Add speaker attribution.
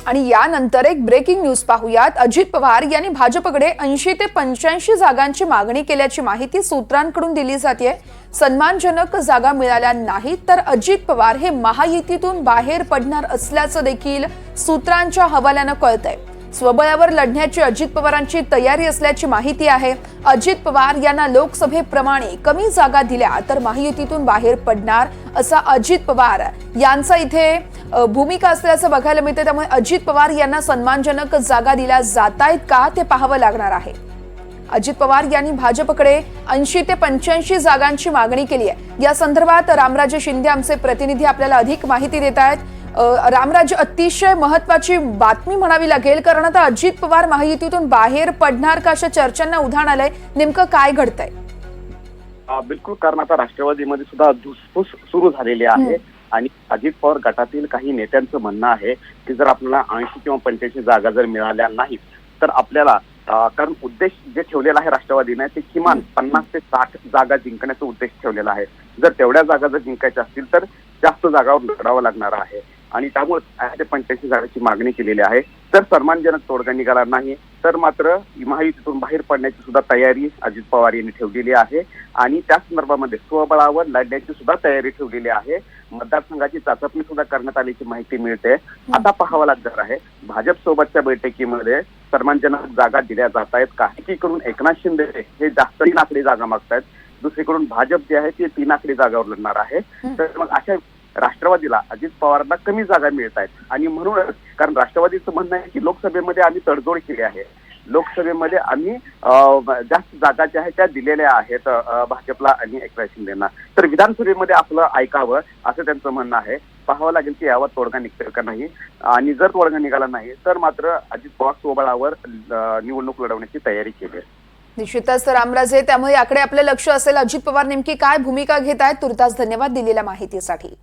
Speaker 1: आणि यानंतर एक ब्रेकिंग न्यूज पाहूयात। अजित पवार यांनी भाजपकडे 80 ते 85 जागांची मागणी केल्याची माहिती सूत्रांकडून दिली जाते। सन्मानजनक जागा मिळाल्या नाहीत तर अजित पवार हे महायुतीतून बाहेर पडणार असल्याचं देखील सूत्रांच्या हवाल्याने कळतंय। स्वबळावर लढण्याची अजित पवारांची तयारी असल्याची माहिती आहे। अजित पवार यांना लोकसभेप्रमाणे कमी जागा दिल्या तर महायुतीतून बाहेर पडणार असा अजित पवार यांचा इथे भूमिका असल्याचं बघायला मिळते। त्यामुळे अजित पवार यांना सन्मानजनक जागा दिल्या जातायत का ते पाहावं लागणार आहे। अजित पवार यांनी भाजपकडे 80 ते 85 जागांची मागणी केली आहे। या संदर्भात रामराजे शिंदे आमचे प्रतिनिधी आपल्याला अधिक माहिती देत आहेत। रामराज, अतिशय महत्त्वाची बातमी म्हणावी लागेल, कारण आता अजित पवार महायुतीतून बाहेर पडणार का अशा चर्चांना उधाण आलंय। नेमकं काय घडतंय?
Speaker 2: बिलकुल, कारण आता राष्ट्रवादीमध्ये सुद्धा धुसफूस सुरू झालेली आहे आणि अजित पवार गटातील काही नेत्यांचं म्हणणं आहे की जर आपल्याला 80 किंवा 85 जागा जर मिळाल्या नाहीत तर आपल्याला कारण उद्देश जे ठेवलेला आहे राष्ट्रवादीने ते किमान 50 ते 60 जागा जिंकण्याचा उद्देश ठेवलेला आहे। जर तेवढ्या जागा जर जिंकायच्या असतील तर जास्त जागावर लढावं लागणार आहे आणि त्यामुळे 80 ते 85 जागांची मागणी केलेली आहे। तर सन्मानजनक तोडगा निघाला नाही तर मात्र महायुतीतून बाहेर पडण्याची सुद्धा तयारी अजित पवार यांनी ठेवलेली आहे आणि त्या संदर्भामध्ये स्वबळावर लढण्याची सुद्धा तयारी ठेवलेली आहे। मतदारसंघाची चाचपणी सुद्धा करण्यात आल्याची माहिती मिळते। आता पाहावं लागणार आहे भाजप सोबतच्या बैठकीमध्ये सन्मानजनक जागा दिल्या जात आहेत का। एकीकडून एकनाथ शिंदे हे जास्त 3 आकडी जागा मागतायत, दुसरीकडून भाजप जे आहे ते 3 आकडी जागावर लढणार आहे। तर मग अशा राष्ट्रवादीला अजित पवारांना कमी जागा मिळत आहेत आणि म्हणूनच कारण राष्ट्रवादीचं म्हणणं आहे की लोकसभेमध्ये आम्ही तडजोड केली आहे, लोकसभेमध्ये आम्ही जास्त जागा ज्या आहेत त्या दिलेल्या आहेत भाजपला आणि एकनाथ शिंदेना, तर विधानसभेमध्ये आपलं ऐकावं असं त्यांचं म्हणणं आहे। पाहावं लागेल की यावर तोडगा निघेल का नाही आणि जर तोडगा निघाला नाही तर मात्र अजित पवार स्वबळावर निवडणूक लढवण्याची तयारी केली आहे।
Speaker 1: निश्चितच रामराजे, त्यामुळे याकडे आपलं लक्ष असेल अजित पवार नेमकी काय भूमिका घेत आहेत। तुर्तास धन्यवाद दिलेल्या माहितीसाठी।